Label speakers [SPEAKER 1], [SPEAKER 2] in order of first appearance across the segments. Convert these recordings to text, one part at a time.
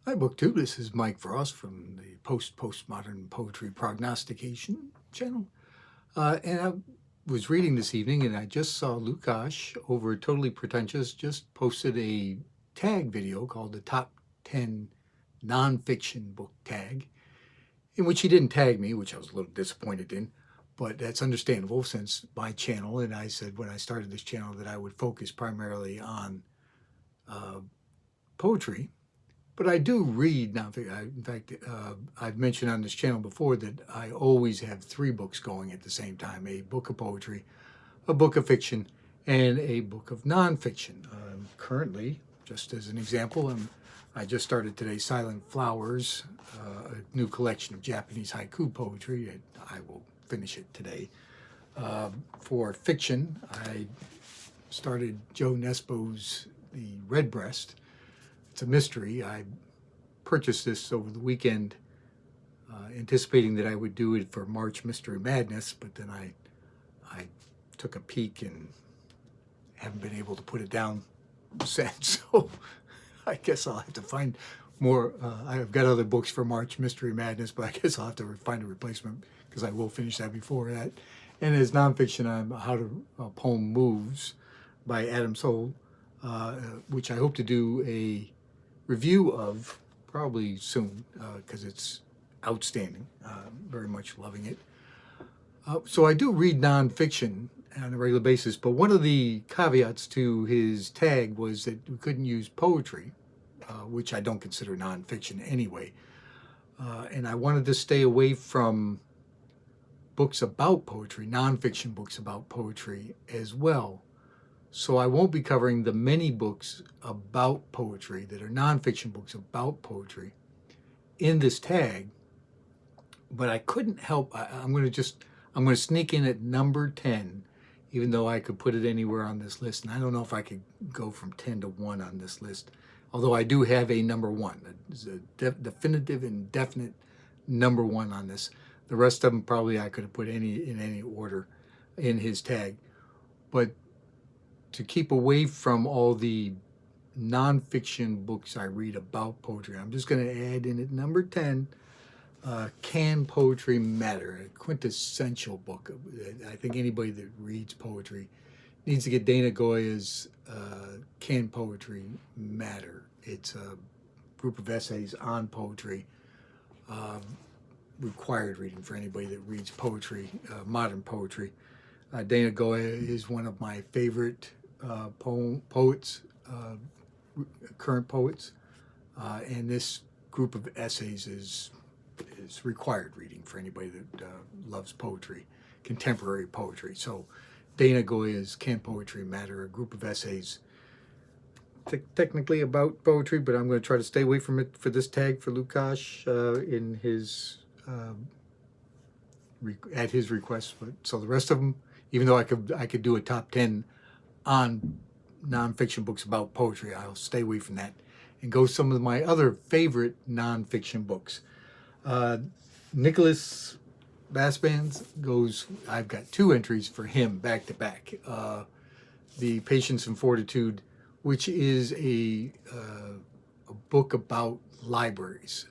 [SPEAKER 1] Hi, BookTube. This is Mike Frost from the Postmodern Poetry Prognostication channel. And I was reading this evening and I just saw Lukáš over at Totally Pretentious just posted a tag video called the Top 10 Nonfiction Book Tag, in which he didn't tag me, which I was a little disappointed in, but that's understandable since my channel, and I said when I started this channel that I would focus primarily on poetry. But I do read nonfiction. In fact, I've mentioned on this channel before that I always have 3 books going at the same time: a book of poetry, a book of fiction, and a book of nonfiction. Currently, just as an example, I just started today Silent Flowers, a new collection of Japanese haiku poetry, and I will finish it today. For fiction, I started Joe Nesbo's The Redbreast. It's a mystery. I purchased this over the weekend, anticipating that I would do it for March Mystery Madness, but then I took a peek and haven't been able to put it down since. So I guess I'll have to find more. I've got other books for March Mystery Madness, but I guess I'll have to find a replacement because I will finish that before that. And as nonfiction, I'm How a Poem Moves by Adam Soul, which I hope to do a review of probably soon because it's outstanding. Very much loving it. So I do read nonfiction on a regular basis, but one of the caveats to his tag was that we couldn't use poetry, which I don't consider nonfiction anyway. And I wanted to stay away from books about poetry, nonfiction books about poetry as well. So I won't be covering the many books about poetry that are nonfiction books about poetry in this tag, but I couldn't help. I'm going to sneak in at number 10, even though I could put it anywhere on this list. And I don't know if I could go from 10 to 1 on this list, although I do have a number 1. It's a definitive and definite number 1 on this. The rest of them probably I could have put in any order in his tag. But to keep away from all the nonfiction books I read about poetry, I'm just going to add in at number 10, Can Poetry Matter? A quintessential book. I think anybody that reads poetry needs to get Dana Goya's Can Poetry Matter? It's a group of essays on poetry, required reading for anybody that reads poetry, modern poetry. Dana Goya is one of my favorite poets, current poets, and this group of essays is required reading for anybody that loves poetry, contemporary poetry. So Dana Goya's Can Poetry Matter? A group of essays technically about poetry, but I'm going to try to stay away from it for this tag for Lukáš in his at his request. But so the rest of them, even though I could do a top 10 on nonfiction books about poetry, I'll stay away from that and go some of my other favorite nonfiction books. Nicholas Basbands goes, I've got 2 entries for him back to back. The Patience and Fortitude, which is a book about libraries,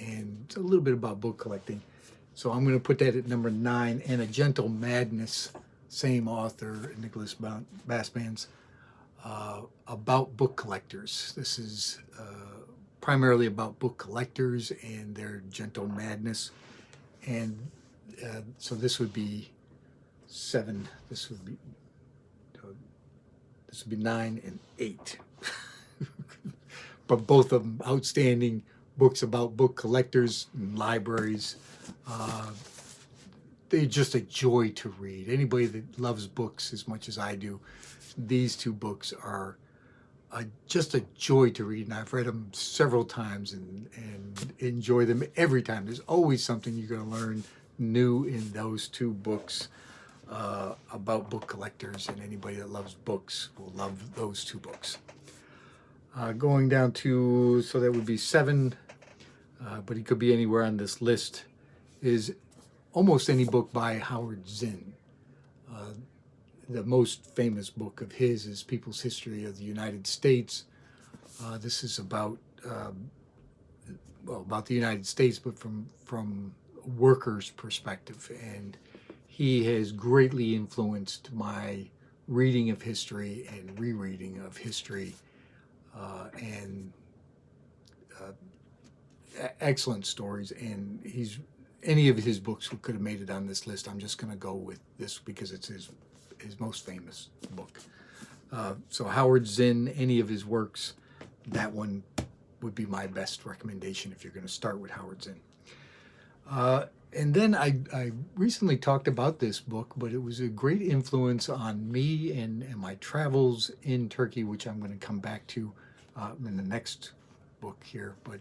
[SPEAKER 1] and it's a little bit about book collecting. So I'm going to put that at number 9, and A Gentle Madness, same author, Nicholas Basbands, about book collectors. This is primarily about book collectors and their gentle madness. And so this would be 7. This would be 9 and 8. But both of them outstanding books about book collectors and libraries. They're just a joy to read. Anybody that loves books as much as I do, these 2 books are just a joy to read. And I've read them several times and enjoy them every time. There's always something you're going to learn new in those 2 books about book collectors, and anybody that loves books will love those 2 books. Going down to, so that would be 7, but he could be anywhere on this list, is almost any book by Howard Zinn. The most famous book of his is People's History of the United States. This is about well, about the United States, but from a worker's perspective, and he has greatly influenced my reading of history and rereading of history, and excellent stories. And he's any of his books could have made it on this list. I'm just going to go with this because it's his most famous book. So Howard Zinn, any of his works, that one would be my best recommendation if you're going to start with Howard Zinn. And then I recently talked about this book, but it was a great influence on me and my travels in Turkey, which I'm going to come back to in the next book here. But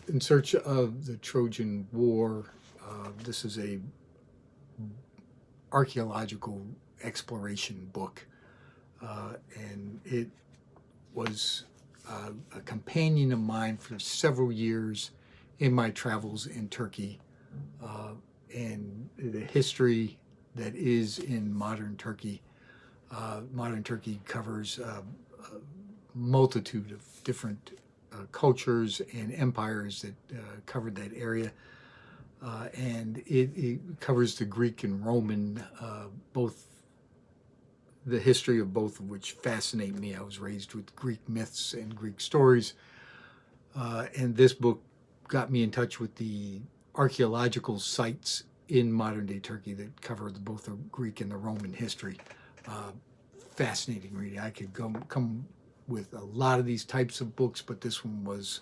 [SPEAKER 1] In Search of the Trojan War, this is a archaeological exploration book, and it was a companion of mine for several years in my travels in Turkey, and the history that is in modern Turkey. Modern Turkey covers a multitude of different cultures and empires that covered that area. And it covers the Greek and Roman, both the history of both of which fascinate me. I was raised with Greek myths and Greek stories, and this book got me in touch with the archaeological sites in modern-day Turkey that cover both the Greek and the Roman history. Fascinating reading. I could come with a lot of these types of books, but this one was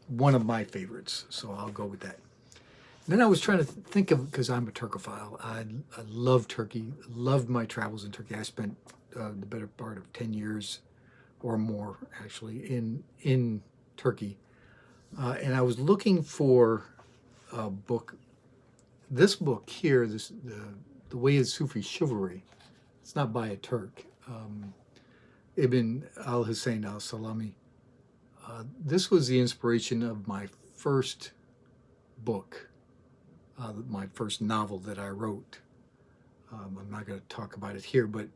[SPEAKER 1] one of my favorites, so I'll go with that. Then I was trying to think of, because I'm a Turkophile, I love Turkey, loved my travels in Turkey. I spent the better part of 10 years or more, actually, in Turkey. And I was looking for a book. This book here, The Way of Sufi Chivalry, it's not by a Turk. Ibn al-Hussein al-Salami. This was the inspiration of my first book, my first novel that I wrote. I'm not going to talk about it here, but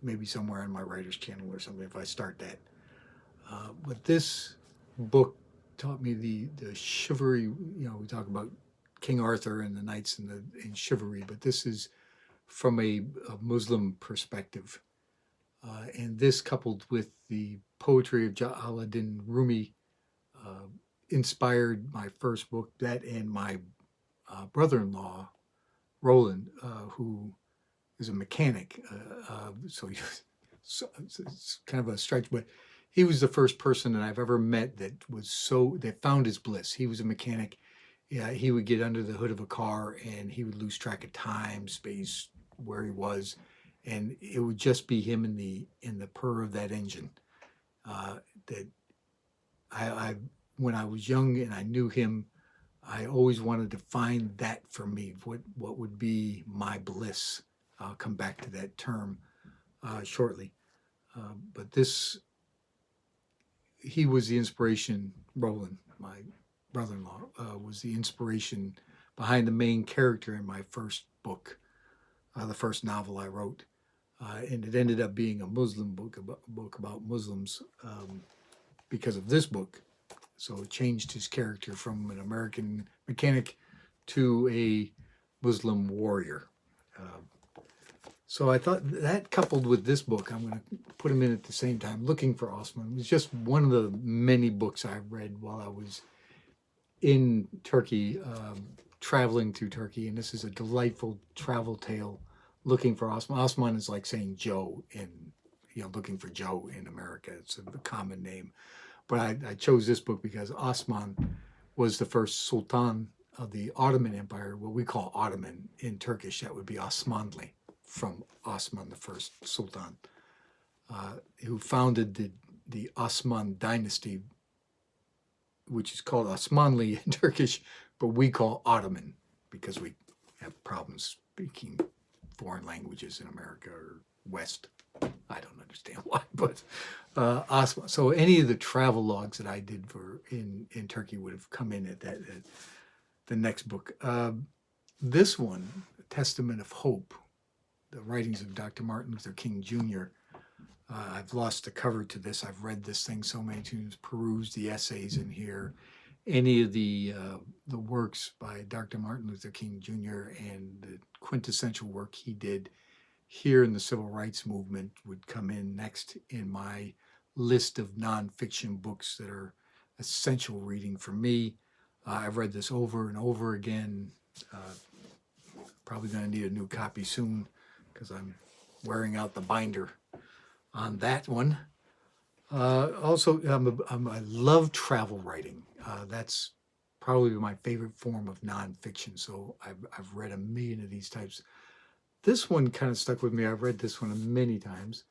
[SPEAKER 1] maybe somewhere on my writer's channel or something if I start that. But this book taught me the chivalry. You know, we talk about King Arthur and the knights in chivalry, but this is from a Muslim perspective. And this, coupled with the poetry of Jalaluddin Rumi, inspired my first book. That and my brother-in-law, Roland, who is a mechanic. So it's kind of a stretch, but he was the first person that I've ever met that found his bliss. He was a mechanic. Yeah, he would get under the hood of a car and he would lose track of time, space, where he was, and it would just be him in the purr of that engine. That I when I was young and I knew him, I always wanted to find that for me. What would be my bliss? I'll come back to that term shortly. But he was the inspiration. Roland, my brother-in-law, was the inspiration behind the main character in my first book, the first novel I wrote. And it ended up being a Muslim book about Muslims because of this book. So it changed his character from an American mechanic to a Muslim warrior. So I thought that, coupled with this book, I'm going to put them in at the same time, Looking for Aslan. It was just one of the many books I read while I was in Turkey, traveling through Turkey. And this is a delightful travel tale, Looking for Aslan. Aslan is like saying Joe looking for Joe in America. It's a common name. But I chose this book because Aslan was the first sultan of the Ottoman Empire, what we call Ottoman in Turkish. That would be Osmanli, from Osman, the first sultan, who founded the Osman dynasty, which is called Osmanli in Turkish, but we call Ottoman because we have problems speaking foreign languages in America or West. I don't understand why, but Osman. So any of the travel logs that I did in Turkey would have come in at the next book. This one, Testament of Hope, the writings of Dr. Martin Luther King Jr., I've lost the cover to this. I've read this thing so many times, perused the essays in here, any of the works by Dr. Martin Luther King Jr. and the quintessential work he did here in the civil rights movement would come in next in my list of nonfiction books that are essential reading for me. I've read this over and over again. Probably going to need a new copy soon because I'm wearing out the binder on that one. Also, I love travel writing. That's probably my favorite form of nonfiction. So I've read a million of these types. This one kind of stuck with me. I've read this one many times.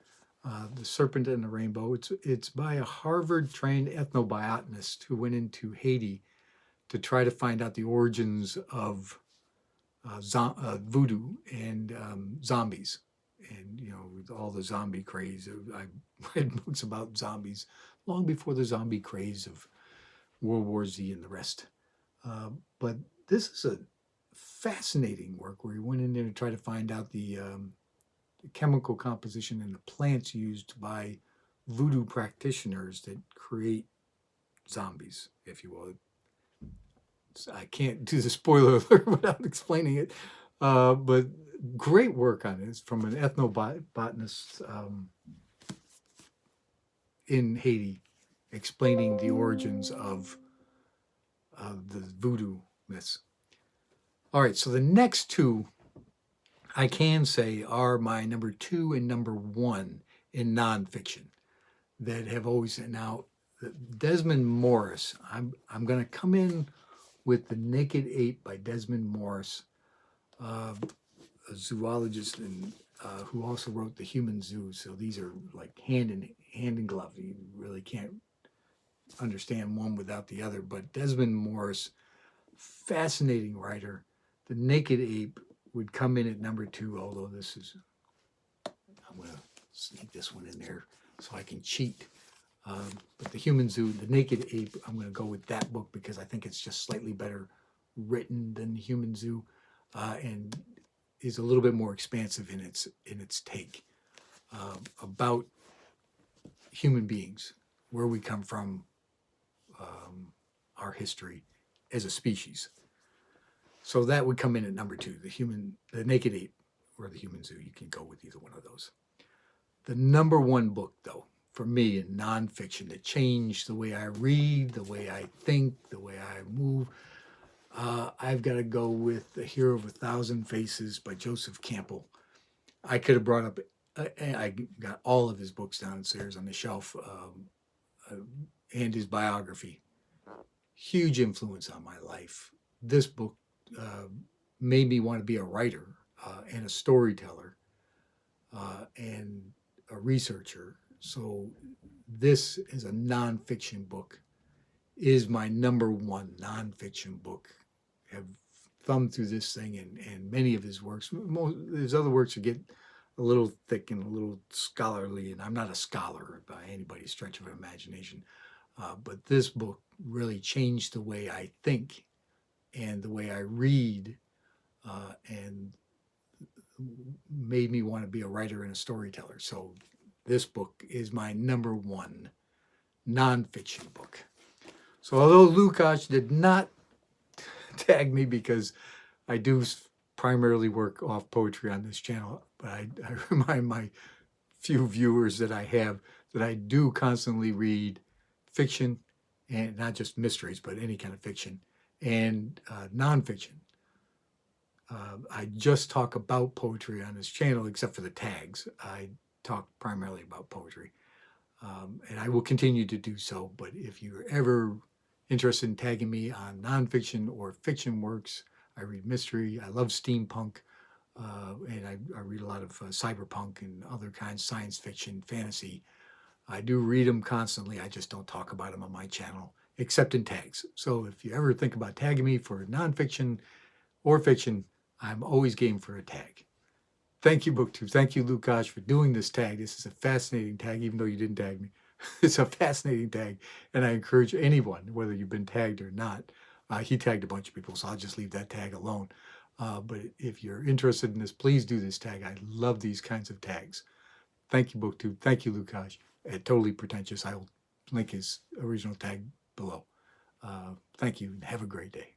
[SPEAKER 1] The Serpent and the Rainbow. It's by a Harvard-trained ethnobotanist who went into Haiti to try to find out the origins of voodoo and zombies. And, you know, with all the zombie craze, I read books about zombies long before the zombie craze of World War Z and the rest. But this is a fascinating work where he went in there to try to find out the chemical composition and the plants used by voodoo practitioners that create zombies, if you will. So I can't do the spoiler alert without explaining it, but great work on it. It's from an ethnobotanist in Haiti, explaining the origins of the voodoo myths. All right, so the next two I can say are my number 2 and number 1 in nonfiction that have always now. Desmond Morris. I'm going to come in with The Naked Ape by Desmond Morris, a zoologist and who also wrote The Human Zoo. So these are like hand in glove. You really can't understand one without the other. But Desmond Morris, fascinating writer. The Naked Ape would come in at number 2, although this is, I'm going to sneak this one in there so I can cheat. But The Human Zoo, The Naked Ape, I'm going to go with that book because I think it's just slightly better written than The Human Zoo, and is a little bit more expansive in its take about human beings, where we come from, our history as a species. So that would come in at number 2, The Naked Ape, or The Human Zoo. You can go with either one of those. The number 1 book, though, for me in nonfiction that changed the way I read, the way I think, the way I move, I've got to go with The Hero of a Thousand Faces by Joseph Campbell. I could have brought up, I got all of his books downstairs on the shelf, and his biography. Huge influence on my life. This book made me want to be a writer and a storyteller and a researcher. So this is a nonfiction book, is my number 1 nonfiction book. Have thumbed through this thing and many of his works. His other works would get a little thick and a little scholarly, and I'm not a scholar by anybody's stretch of imagination. But this book really changed the way I think and the way I read, and made me want to be a writer and a storyteller. So this book is my number 1 nonfiction book. So although Lukáš did not tag me because I do primarily work off poetry on this channel, but I remind my few viewers that I have that I do constantly read fiction, and not just mysteries, but any kind of fiction, and nonfiction. I just talk about poetry on this channel, except for the tags. I talk primarily about poetry, and I will continue to do so. But if you're ever interested in tagging me on nonfiction or fiction works, I read mystery. I love steampunk, and I read a lot of cyberpunk and other kinds, science fiction, fantasy. I do read them constantly. I just don't talk about them on my channel, except in tags. So if you ever think about tagging me for nonfiction or fiction, I'm always game for a tag. Thank you, BookTube. Thank you, Lukáš, for doing this tag. This is a fascinating tag, even though you didn't tag me. It's a fascinating tag, and I encourage anyone, whether you've been tagged or not. He tagged a bunch of people, so I'll just leave that tag alone. But if you're interested in this, please do this tag. I love these kinds of tags. Thank you, BookTube. Thank you, Lukáš. Totally pretentious. I'll link his original tag below. Thank you, and have a great day.